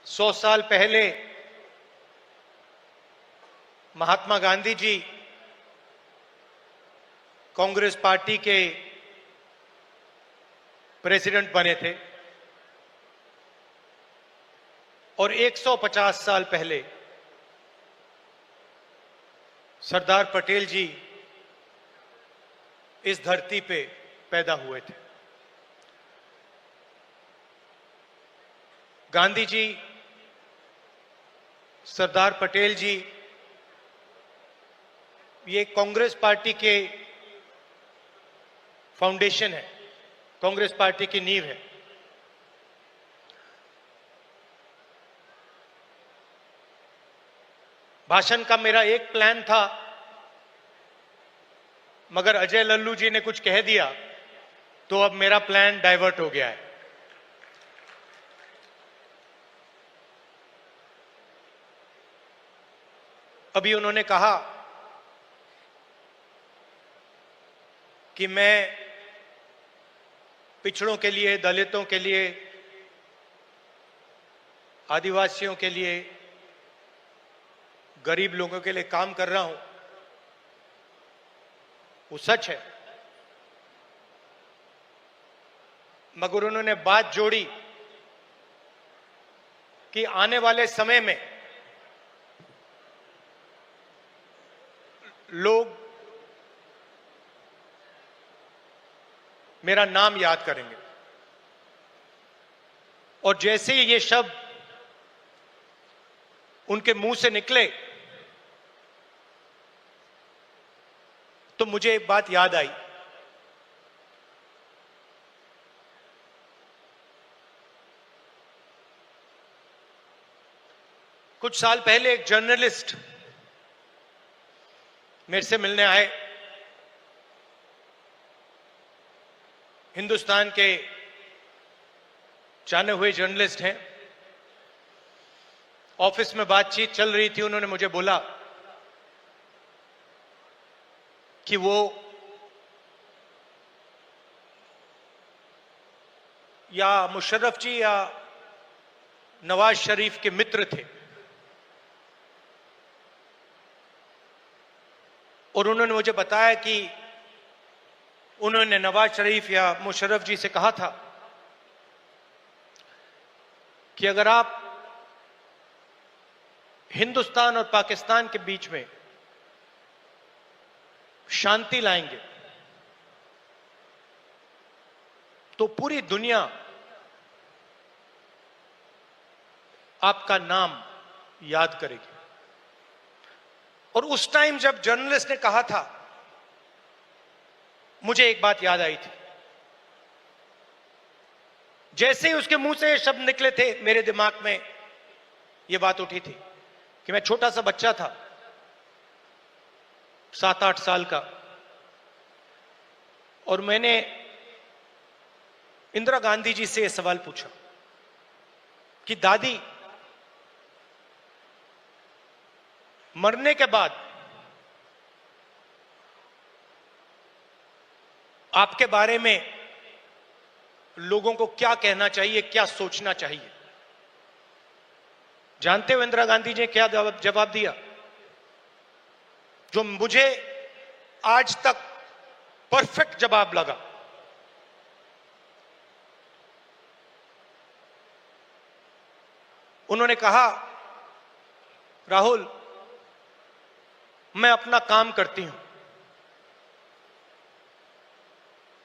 100 साल पहले महात्मा गांधी जी कांग्रेस पार्टी के प्रेसिडेंट बने थे और 150 साल पहले सरदार पटेल जी इस धरती पे पैदा हुए थे। गांधी जी, सरदार पटेल जी ये कांग्रेस पार्टी के फाउंडेशन है, कांग्रेस पार्टी की नींव है। भाषण का मेरा एक प्लान था, मगर अजय लल्लू जी ने कुछ कह दिया तो अब मेरा प्लान डाइवर्ट हो गया है। अभी उन्होंने कहा कि मैं पिछड़ों के लिए, दलितों के लिए, आदिवासियों के लिए, गरीब लोगों के लिए काम कर रहा हूं। वो सच है, मगर उन्होंने बात जोड़ी कि आने वाले समय में लोग मेरा नाम याद करेंगे और जैसे ही ये शब्द उनके मुंह से निकले तो मुझे एक बात याद आई। कुछ साल पहले एक जर्नलिस्ट मेरे से मिलने आए। हिंदुस्तान के जाने हुए जर्नलिस्ट हैं। ऑफिस में बातचीत चल रही थी। उन्होंने मुझे बोला कि वो या मुशर्रफ जी या नवाज शरीफ के मित्र थे और उन्होंने मुझे बताया कि उन्होंने नवाज शरीफ या मुशर्रफ जी से कहा था कि अगर आप हिंदुस्तान और पाकिस्तान के बीच में शांति लाएंगे तो पूरी दुनिया आपका नाम याद करेगी। और उस टाइम जब जर्नलिस्ट ने कहा था, मुझे एक बात याद आई थी। जैसे ही उसके मुंह से ये शब्द निकले थे, मेरे दिमाग में यह बात उठी थी कि मैं छोटा सा बच्चा था, 7-8 साल का, और मैंने इंदिरा गांधी जी से यह सवाल पूछा कि दादी, मरने के बाद आपके बारे में लोगों को क्या कहना चाहिए, क्या सोचना चाहिए? जानते हो इंदिरा गांधी जी ने क्या जवाब दिया, जो मुझे आज तक परफेक्ट जवाब लगा। उन्होंने कहा, राहुल, मैं अपना काम करती हूं,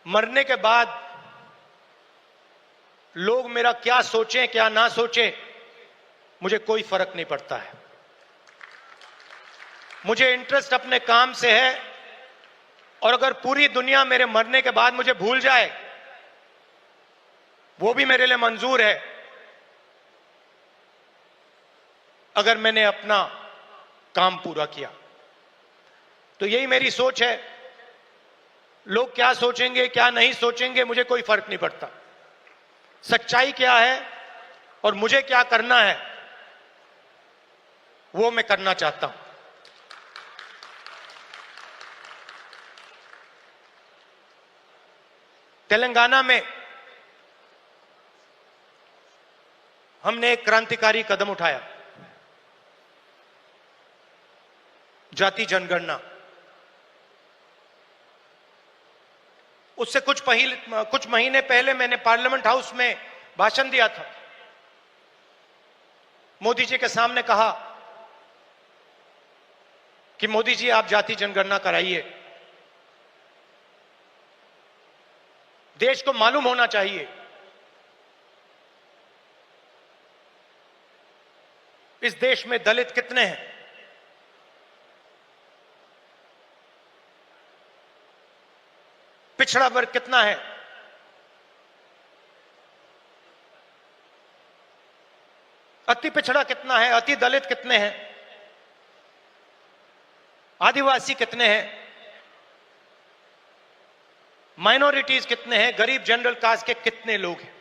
मरने के बाद लोग मेरा क्या सोचें क्या ना सोचें मुझे कोई फर्क नहीं पड़ता है। मुझे इंटरेस्ट अपने काम से है और अगर पूरी दुनिया मेरे मरने के बाद मुझे भूल जाए वो भी मेरे लिए मंजूर है, अगर मैंने अपना काम पूरा किया। तो यही मेरी सोच है। लोग क्या सोचेंगे क्या नहीं सोचेंगे मुझे कोई फर्क नहीं पड़ता। सच्चाई क्या है और मुझे क्या करना है वो मैं करना चाहता हूं। तेलंगाना में हमने एक क्रांतिकारी कदम उठाया, जाति जनगणना। उससे कुछ महीने पहले मैंने पार्लियामेंट हाउस में भाषण दिया था। मोदी जी के सामने कहा कि मोदी जी आप जाति जनगणना कराइए, देश को मालूम होना चाहिए इस देश में दलित कितने हैं, पिछड़ा वर्ग कितना है, अति पिछड़ा कितना है, अति दलित कितने हैं, आदिवासी कितने हैं, माइनॉरिटीज कितने हैं, गरीब जनरल कास्ट के कितने लोग हैं।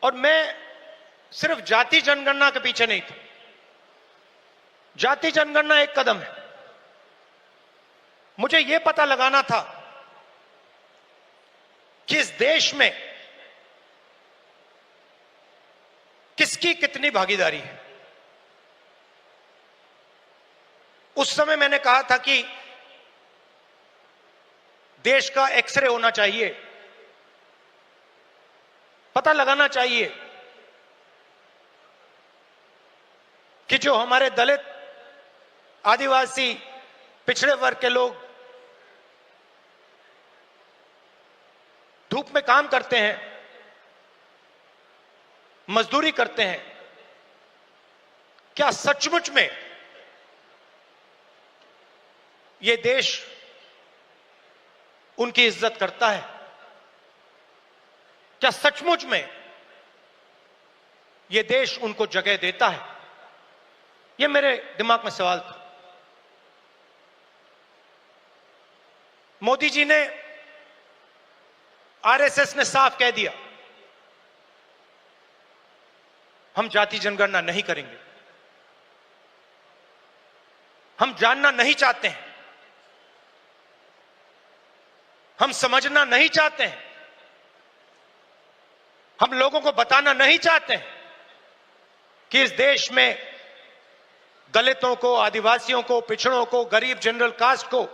और मैं सिर्फ जाति जनगणना के पीछे नहीं था। जाति जनगणना एक कदम है। मुझे यह पता लगाना था कि इस देश में किसकी कितनी भागीदारी है। उस समय मैंने कहा था कि देश का एक्सरे होना चाहिए, पता लगाना चाहिए कि जो हमारे दलित, आदिवासी, पिछड़े वर्ग के लोग धूप में काम करते हैं, मजदूरी करते हैं, क्या सचमुच में ये देश उनकी इज्जत करता है? क्या सचमुच में ये देश उनको जगह देता है? ये मेरे दिमाग में सवाल था। मोदी जी ने, आरएसएस ने साफ कह दिया हम जाति जनगणना नहीं करेंगे, हम जानना नहीं चाहते हैं, हम समझना नहीं चाहते हैं, हम लोगों को बताना नहीं चाहते हैं कि इस देश में दलितों को, आदिवासियों को, पिछड़ों को, गरीब जनरल कास्ट को,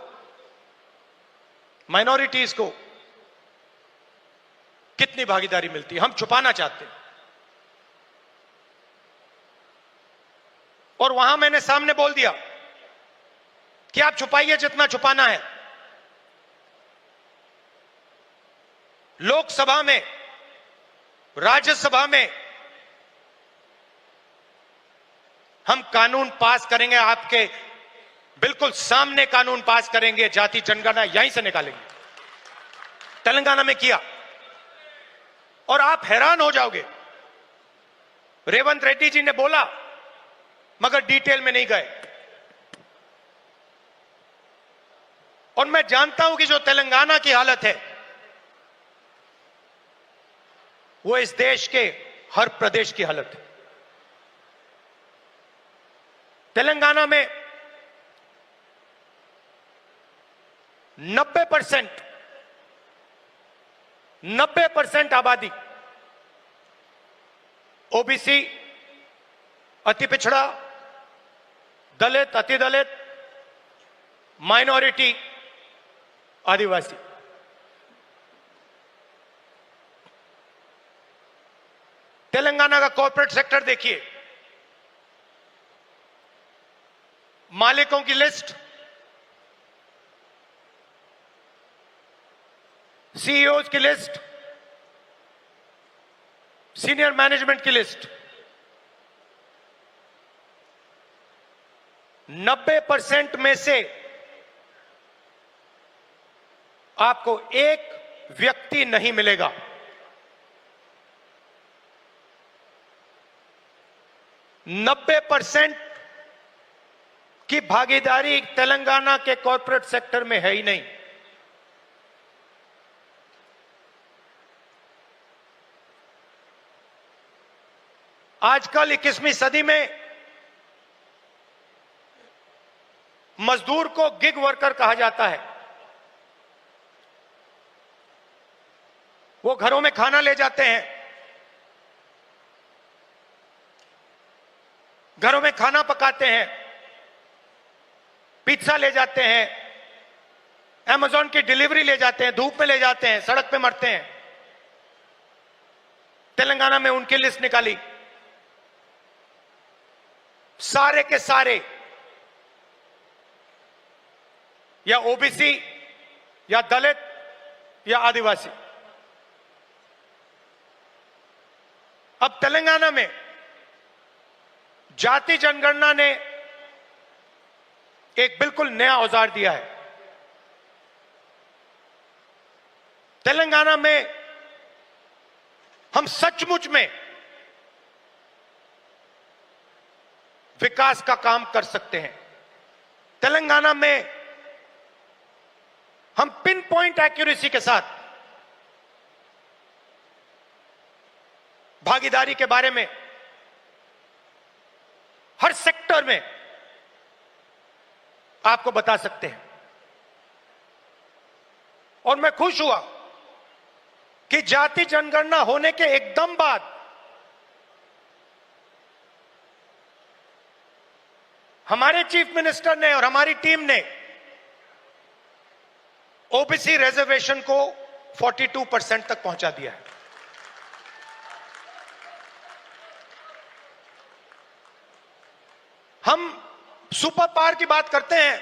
माइनॉरिटीज को कितनी भागीदारी मिलती है। हम छुपाना चाहते हैं। और वहां मैंने सामने बोल दिया कि आप छुपाइए जितना छुपाना है। लोकसभा में, राज्यसभा में हम कानून पास करेंगे, आपके बिल्कुल सामने कानून पास करेंगे, जाति जनगणना यहीं से निकालेंगे। तेलंगाना में किया और आप हैरान हो जाओगे। रेवंत रेड्डी जी ने बोला मगर डिटेल में नहीं गए। और मैं जानता हूं कि जो तेलंगाना की हालत है वो इस देश के हर प्रदेश की हालत है। तेलंगाना में 90% आबादी ओबीसी, अति पिछड़ा, दलित, अति दलित, माइनॉरिटी, आदिवासी। तेलंगाना का कॉर्पोरेट सेक्टर देखिए, मालिकों की लिस्ट, सीईओज की लिस्ट, सीनियर मैनेजमेंट की लिस्ट, 90% में से आपको एक व्यक्ति नहीं मिलेगा। नब्बे % की भागीदारी तेलंगाना के कॉर्पोरेट सेक्टर में है ही नहीं। आजकल 21वीं सदी में मजदूर को गिग वर्कर कहा जाता है। वो घरों में खाना ले जाते हैं, घरों में खाना पकाते हैं, पिज्जा ले जाते हैं, अमेज़न की डिलीवरी ले जाते हैं, धूप में ले जाते हैं, सड़क पे मरते हैं। तेलंगाना में उनकी लिस्ट निकाली, सारे के सारे या ओबीसी या दलित या आदिवासी। अब तेलंगाना में जाति जनगणना ने एक बिल्कुल नया औजार दिया है। तेलंगाना में हम सचमुच में विकास का काम कर सकते हैं। तेलंगाना में हम पिन पॉइंट एक्यूरेसी के साथ भागीदारी के बारे में हर सेक्टर में आपको बता सकते हैं। और मैं खुश हुआ कि जाति जनगणना होने के एकदम बाद हमारे चीफ मिनिस्टर ने और हमारी टीम ने ओबीसी रिजर्वेशन को 42% तक पहुंचा दिया है। हम सुपर पावर की बात करते हैं,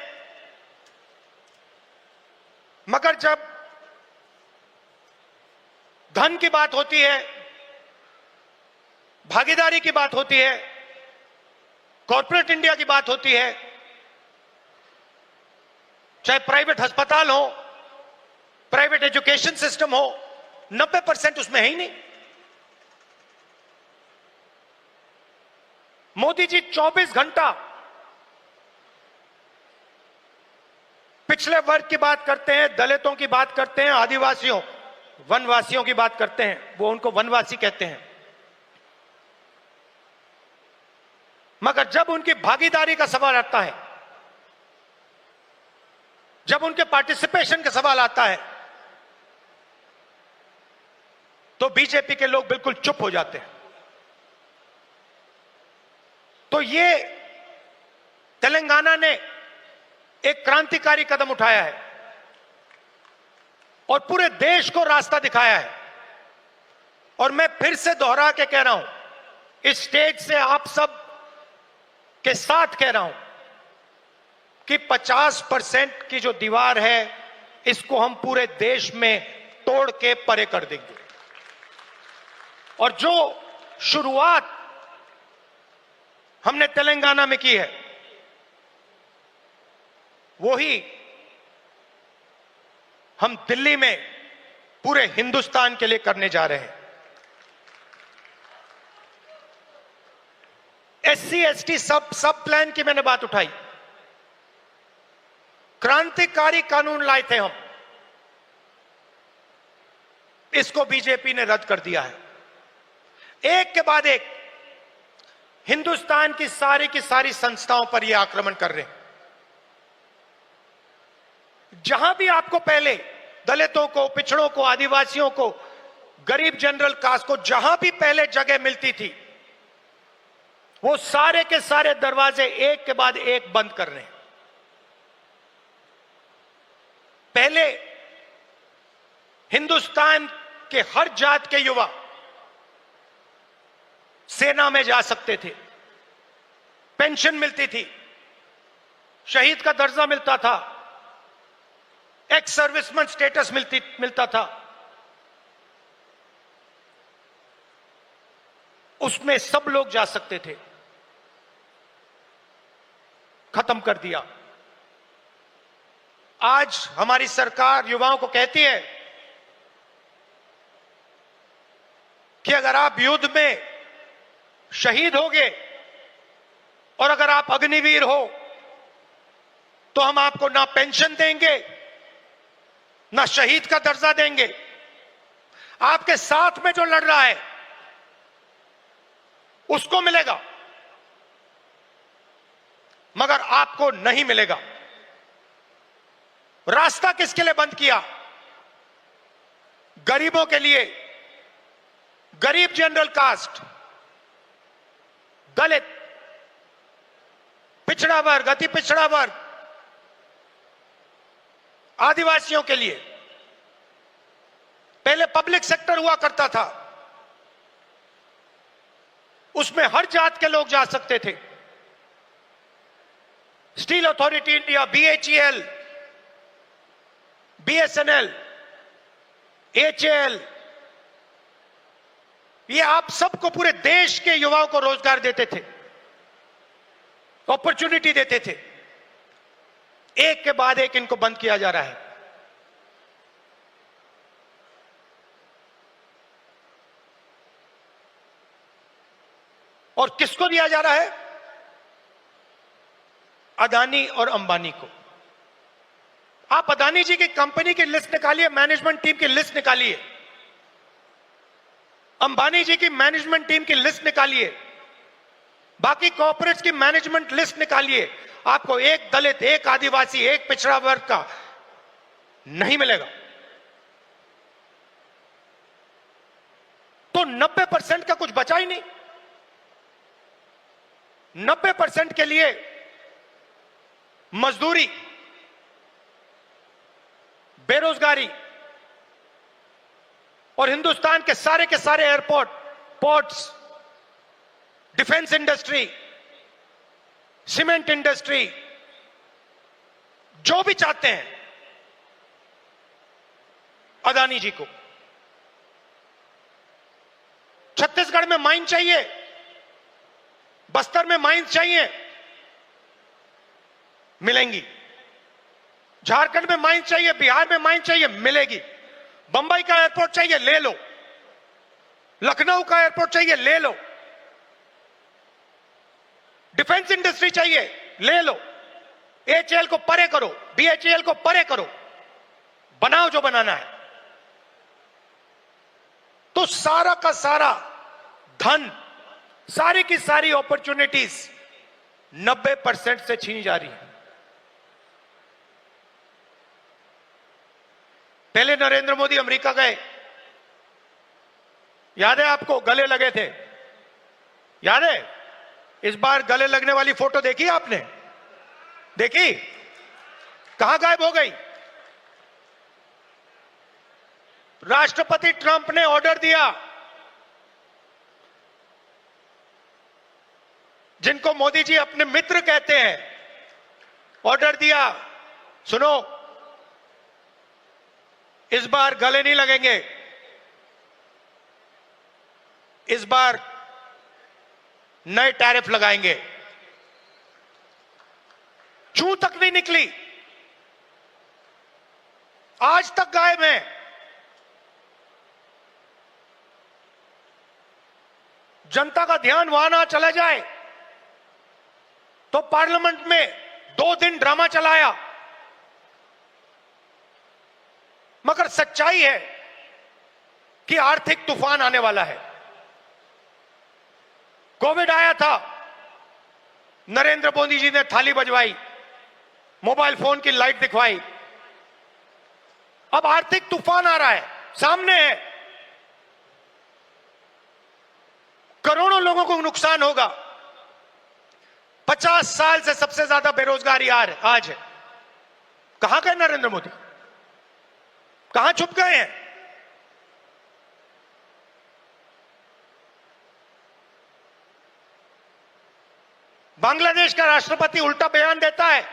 मगर जब धन की बात होती है, भागीदारी की बात होती है, कॉर्पोरेट इंडिया की बात होती है, चाहे प्राइवेट अस्पताल हो, प्राइवेट एजुकेशन सिस्टम हो, 90% उसमें है ही नहीं। मोदी जी 24 घंटा पिछले वर्ग की बात करते हैं, दलितों की बात करते हैं, आदिवासियों वनवासियों की बात करते हैं, वो उनको वनवासी कहते हैं। मगर जब उनकी भागीदारी का सवाल आता है, जब उनके पार्टिसिपेशन का सवाल आता है, तो बीजेपी के लोग बिल्कुल चुप हो जाते हैं। तो ये तेलंगाना ने एक क्रांतिकारी कदम उठाया है और पूरे देश को रास्ता दिखाया है। और मैं फिर से दोहरा के कह रहा हूं, इस स्टेज से आप सब के साथ कह रहा हूं कि 50% की जो दीवार है, इसको हम पूरे देश में तोड़ के परे कर देंगे। और जो शुरुआत हमने तेलंगाना में की है, वही हम दिल्ली में पूरे हिंदुस्तान के लिए करने जा रहे हैं। एससी एसटी सब प्लान की मैंने बात उठाई, क्रांतिकारी कानून लाए थे हम, इसको बीजेपी ने रद्द कर दिया है। एक के बाद एक हिंदुस्तान की सारी संस्थाओं पर यह आक्रमण कर रहे हैं। जहां भी आपको पहले दलितों को, पिछड़ों को, आदिवासियों को, गरीब जनरल कास्ट को जहां भी पहले जगह मिलती थी, वो सारे के सारे दरवाजे एक के बाद एक बंद कर रहे हैं। पहले हिंदुस्तान के हर जात के युवा सेना में जा सकते थे, पेंशन मिलती थी, शहीद का दर्जा मिलता था, एक्स सर्विसमैन स्टेटस मिलता था। उसमें सब लोग जा सकते थे, खत्म कर दिया। आज हमारी सरकार युवाओं को कहती है कि अगर आप युद्ध में शहीद होगे और अगर आप अग्निवीर हो, तो हम आपको ना पेंशन देंगे, ना शहीद का दर्जा देंगे। आपके साथ में जो लड़ रहा है उसको मिलेगा, मगर आपको नहीं मिलेगा। रास्ता किसके लिए बंद किया? गरीबों के लिए, गरीब जनरल कास्ट, दलित, पिछड़ा वर्ग, अति पिछड़ा वर्ग, आदिवासियों के लिए पहले पब्लिक सेक्टर हुआ करता था, उसमें हर जात के लोग जा सकते थे। Steel authority India, BHEL, BSNL, HAL, ये आप सबको, पूरे देश के युवाओं को रोजगार देते थे, अपॉर्चुनिटी देते थे। एक के बाद एक इनको बंद किया जा रहा है। और किसको दिया जा रहा है? अदानी और अंबानी को। आप अदानी जी की कंपनी की लिस्ट निकालिए, मैनेजमेंट टीम की लिस्ट निकालिए, अंबानी जी की मैनेजमेंट टीम की लिस्ट निकालिए, बाकी कॉर्पोरेट्स की मैनेजमेंट लिस्ट निकालिए, आपको एक दलित, एक आदिवासी, एक पिछड़ा वर्ग का नहीं मिलेगा। तो 90% का कुछ बचा ही नहीं। 90% के लिए मजदूरी, बेरोजगारी, और हिंदुस्तान के सारे airport, ports, defence industry, cement industry, जो भी चाहते हैं अदानी जी को। छत्तीसगढ़ में माइन चाहिए, बस्तर में माइंस चाहिए, मिलेंगी। झारखंड में माइंस चाहिए, बिहार में माइंस चाहिए, मिलेगी। बंबई का एयरपोर्ट चाहिए, ले लो। लखनऊ का एयरपोर्ट चाहिए, ले लो। डिफेंस इंडस्ट्री चाहिए, ले लो। HAL को परे करो, BHEL को परे करो, बनाओ जो बनाना है। तो सारा का सारा धन, सारी की सारी अपॉर्चुनिटीज 90% से छीनी जा रही है। पहले नरेंद्र मोदी अमेरिका गए, याद है आपको? गले लगे थे, याद है? इस बार गले लगने वाली फोटो देखी आपने? देखी? कहां गायब हो गई? राष्ट्रपति ट्रंप ने ऑर्डर दिया, जिनको मोदी जी अपने मित्र कहते हैं, ऑर्डर दिया, सुनो, इस बार गले नहीं लगेंगे, इस बार नए टैरिफ लगाएंगे। चू तक नहीं निकली, आज तक गायब है। जनता का ध्यान वहां ना चला जाए तो पार्लियामेंट में 2 दिन ड्रामा चलाया। मगर सच्चाई है कि आर्थिक तूफान आने वाला है। कोविड आया था, नरेंद्र मोदी जी ने थाली बजवाई, मोबाइल फोन की लाइट दिखवाई। अब आर्थिक तूफान आ रहा है, सामने है। करोड़ों लोगों को नुकसान होगा। 50 साल से सबसे ज्यादा बेरोजगारी आज है। कहां गए नरेंद्र मोदी? कहां छुप गए हैं? बांग्लादेश का राष्ट्रपति उल्टा बयान देता है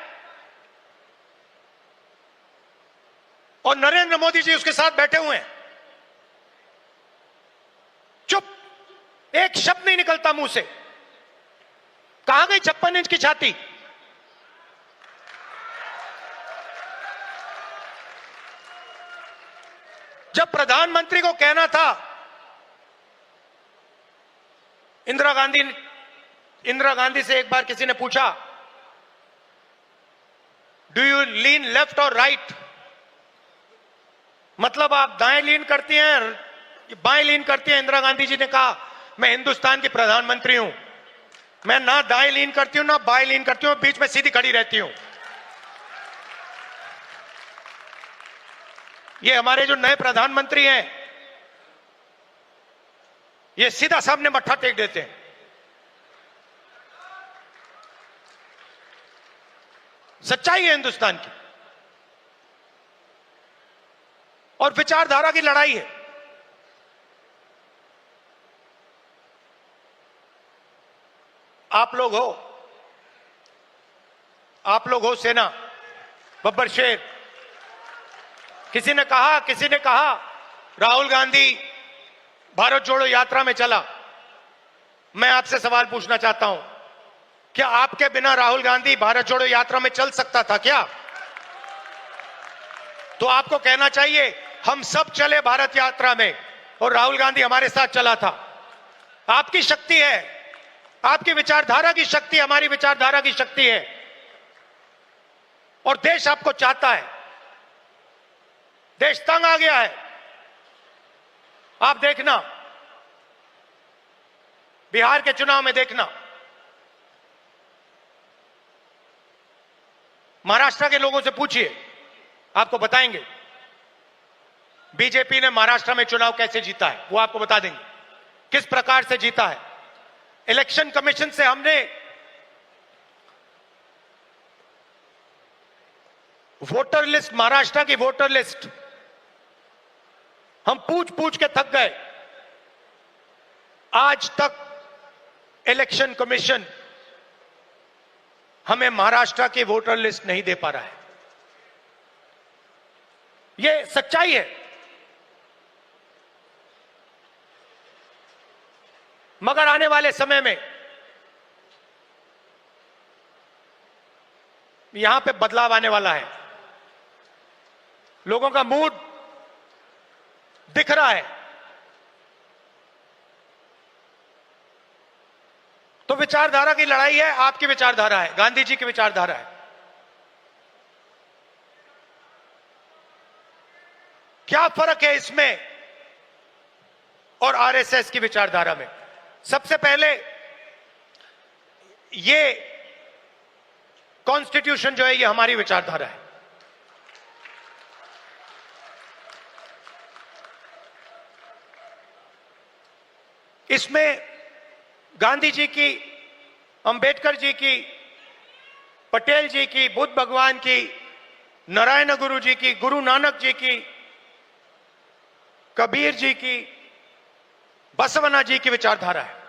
और नरेंद्र मोदी जी उसके साथ बैठे हुए हैं, चुप, एक शब्द नहीं निकलता मुंह से। कहां गई 56 इंच की छाती? जब प्रधानमंत्री को कहना था, इंदिरा गांधी से एक बार किसी ने पूछा, डू यू लीन लेफ्ट और राइट? मतलब आप दाएं लीन करती हैं, बाएं लीन करती हैं? इंदिरा गांधी जी ने कहा, मैं हिंदुस्तान की प्रधानमंत्री हूं, मैं ना दाएं लीन करती हूं ना बाएं लीन करती हूं, बीच में सीधी खड़ी रहती हूं। ये हमारे जो नए प्रधानमंत्री हैं, ये सीधा सामने मत्था टेक देते हैं। सच्चाई है हिंदुस्तान की, और विचारधारा की लड़ाई है। आप लोग हो सेना, बब्बर शेर। किसी ने कहा राहुल गांधी भारत जोड़ो यात्रा में चला। मैं आपसे सवाल पूछना चाहता हूं, क्या आपके बिना राहुल गांधी भारत जोड़ो यात्रा में चल सकता था क्या? तो आपको कहना चाहिए हम सब चले भारत यात्रा में और राहुल गांधी हमारे साथ चला था। आपकी शक्ति है, आपकी विचारधारा की शक्ति हमारी विचारधारा की शक्ति है, और देश आपको चाहता है। देश तंग आ गया है। आप देखना, बिहार के चुनाव में देखना, महाराष्ट्र के लोगों से पूछिए, आपको बताएंगे बीजेपी ने महाराष्ट्र में चुनाव कैसे जीता है। वो आपको बता देंगे किस प्रकार से जीता है। इलेक्शन कमीशन से हमने वोटर लिस्ट, महाराष्ट्र की वोटर लिस्ट हम पूछ पूछ के थक गए। आज तक इलेक्शन कमीशन हमें महाराष्ट्र की वोटर लिस्ट नहीं दे पा रहा है। यह सच्चाई है। मगर आने वाले समय में यहां पे बदलाव आने वाला है। लोगों का मूड दिख रहा है। तो विचारधारा की लड़ाई है। आपकी विचारधारा है, गांधी जी की विचारधारा है। क्या फर्क है इसमें और आरएसएस की विचारधारा में? सबसे पहले ये कॉन्स्टिट्यूशन जो है ये हमारी विचारधारा है। इसमें गांधी जी की, अंबेडकर जी की, पटेल जी की, बुद्ध भगवान की, नारायण गुरु जी की, गुरु नानक जी की, कबीर जी की, बसवना जी की विचारधारा है।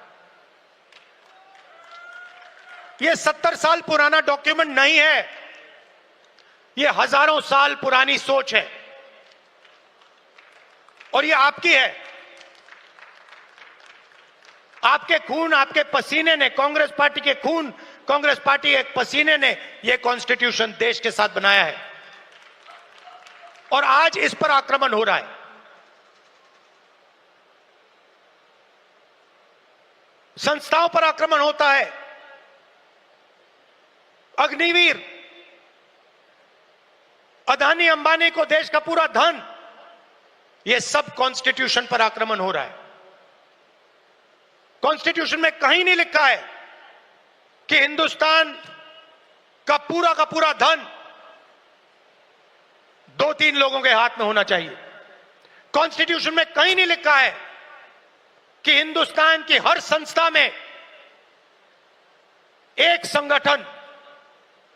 यह 70 साल पुराना डॉक्यूमेंट नहीं है, यह हजारों साल पुरानी सोच है, और यह आपकी है। आपके खून, आपके पसीने ने, कांग्रेस पार्टी के खून, कांग्रेस पार्टी के पसीने ने यह कॉन्स्टिट्यूशन देश के साथ बनाया है, और आज इस पर आक्रमण हो रहा है। संस्थाओं पर आक्रमण होता है। अग्निवीर, अदानी अंबानी को देश का पूरा धन, यह सब कॉन्स्टिट्यूशन पर आक्रमण हो रहा है। कॉन्स्टिट्यूशन में कहीं नहीं लिखा है कि हिंदुस्तान का पूरा धन 2-3 लोगों के हाथ में होना चाहिए। कॉन्स्टिट्यूशन में कहीं नहीं लिखा है कि हिंदुस्तान की हर संस्था में एक संगठन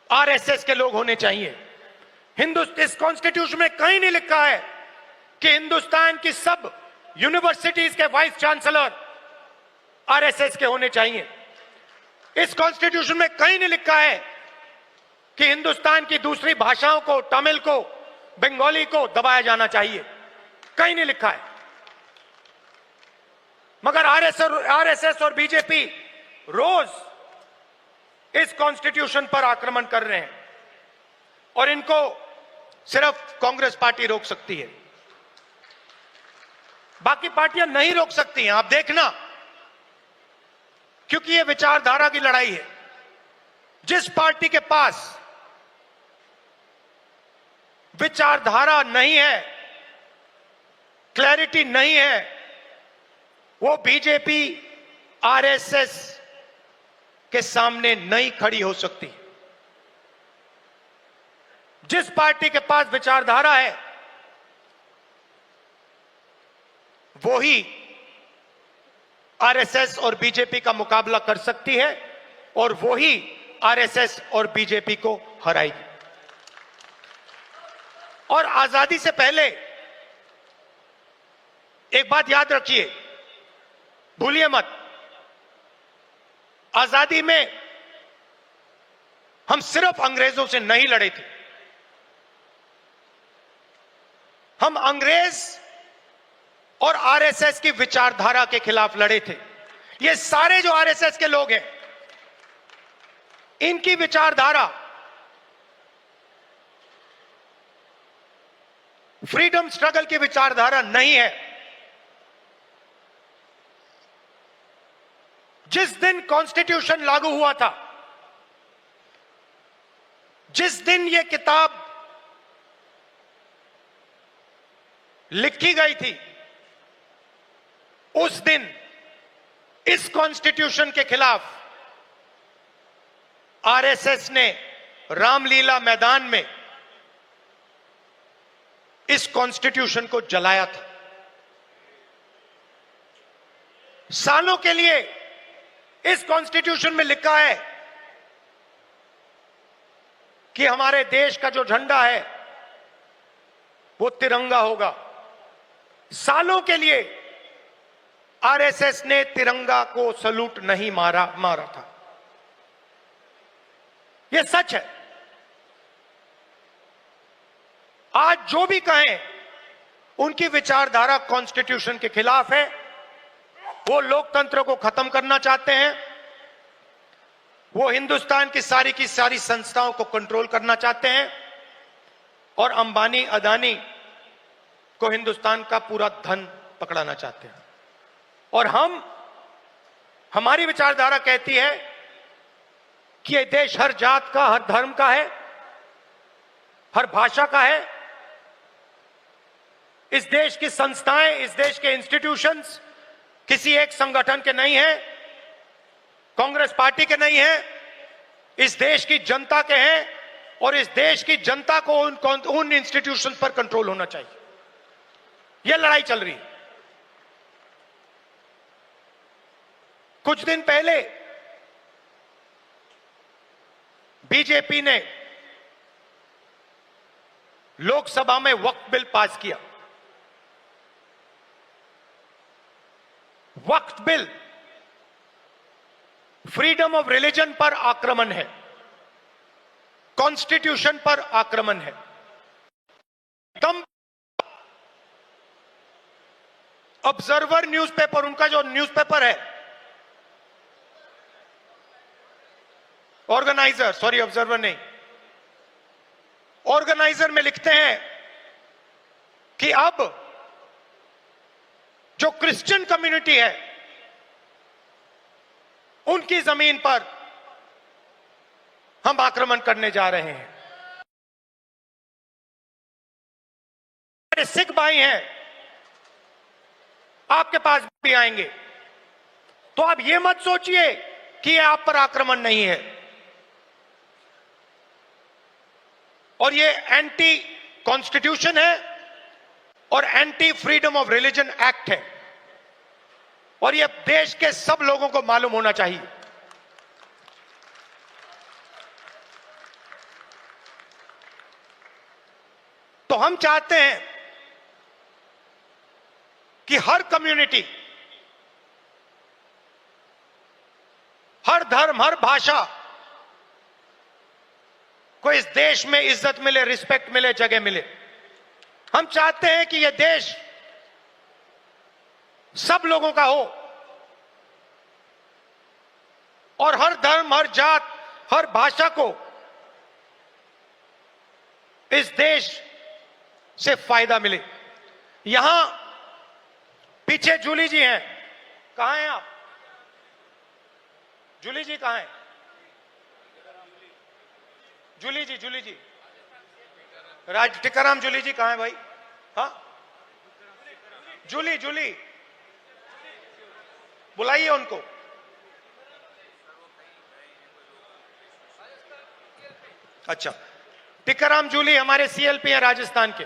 आरएसएस के लोग होने चाहिए। इस कॉन्स्टिट्यूशन में कहीं नहीं लिखा है कि हिंदुस्तान की सब यूनिवर्सिटीज के वाइस चांसलर आरएसएस के होने चाहिए। इस कॉन्स्टिट्यूशन में कहीं नहीं लिखा है कि हिंदुस्तान की दूसरी भाषाओं को, तमिल को, बंगाली को दबाया जाना चाहिए। कहीं नहीं लिखा है। मगर आरएसएस और बीजेपी रोज इस कॉन्स्टिट्यूशन पर आक्रमण कर रहे हैं, और इनको सिर्फ कांग्रेस पार्टी रोक सकती है, बाकी पार्टियां नहीं रोक सकती हैं। आप देखना, क्योंकि यह विचारधारा की लड़ाई है। जिस पार्टी के पास विचारधारा नहीं है, क्लैरिटी नहीं है, वो बीजेपी, आरएसएस के सामने नहीं खड़ी हो सकती। जिस पार्टी के पास विचारधारा है, वो ही आरएसएस और बीजेपी का मुकाबला कर सकती है और वो ही आरएसएस और बीजेपी को हराएगी। और आजादी से पहले एक बात याद रखिए, भूलिए मत, आजादी में हम सिर्फ अंग्रेजों से नहीं लड़े थे, हम अंग्रेज और आरएसएस की विचारधारा के खिलाफ लड़े थे। ये सारे जो आरएसएस के लोग हैं, इनकी विचारधारा फ्रीडम स्ट्रगल की विचारधारा नहीं है। जिस दिन कॉन्स्टिट्यूशन लागू हुआ था, जिस दिन यह किताब लिखी गई थी, उस दिन इस कॉन्स्टिट्यूशन के खिलाफ आरएसएस ने रामलीला मैदान में इस कॉन्स्टिट्यूशन को जलाया था। सालों के लिए इस कॉन्स्टिट्यूशन में लिखा है कि हमारे देश का जो झंडा है वो तिरंगा होगा। सालों के लिए आरएसएस ने तिरंगा को सलूट नहीं मारा था। यह सच है। आज जो भी कहें, उनकी विचारधारा कॉन्स्टिट्यूशन के खिलाफ है। वो लोकतंत्र को खत्म करना चाहते हैं, वो हिंदुस्तान की सारी संस्थाओं को कंट्रोल करना चाहते हैं और अंबानी अदानी को हिंदुस्तान का पूरा धन पकड़ाना चाहते हैं। और हमारी विचारधारा कहती है कि यह देश हर जात का, हर धर्म का है, हर भाषा का है। इस देश की संस्थाएं, इस देश के इंस्टीट्यूशंस किसी एक संगठन के नहीं हैं, कांग्रेस पार्टी के नहीं हैं, इस देश की जनता के हैं और इस देश की जनता को उन इंस्टीट्यूशन पर कंट्रोल होना चाहिए। यह लड़ाई चल रही है। कुछ दिन पहले बीजेपी ने लोकसभा में वक्फ बिल पास किया। वक्फ बिल फ्रीडम ऑफ रिलीजन पर आक्रमण है, कॉन्स्टिट्यूशन पर आक्रमण है। दम ऑब्जर्वर न्यूज़पेपर, उनका जो न्यूज़पेपर है, ऑर्गेनाइजर, सॉरी ऑब्जर्वर नहीं, ऑर्गेनाइजर में लिखते हैं कि अब जो क्रिश्चियन कम्युनिटी है, उनकी जमीन पर हम आक्रमण करने जा रहे हैं। हमारे सिख भाई हैं, आपके पास भी आएंगे। तो आप ये मत सोचिए कि ये आप पर आक्रमण नहीं है। और ये एंटी कॉन्स्टिट्यूशन है और anti freedom of religion act है और ये देश के सब लोगों को मालूम होना चाहिए। तो हम चाहते हैं कि हर कम्युनिटी, हर धर्म, हर भाषा को इस देश में इज्जत मिले, रिस्पेक्ट मिले, जगह मिले। हम चाहते हैं कि यह देश सब लोगों का हो और हर धर्म, हर जात, हर भाषा को इस देश से फायदा मिले। यहां पीछे जूली जी हैं, कहां हैं आप? जूली जी कहां हैं? जूली जी टिकाराम जूली जी कहां है भाई? हाँ, जूली बुलाइए उनको। अच्छा, टिकाराम जूली हमारे सीएलपी हैं राजस्थान के।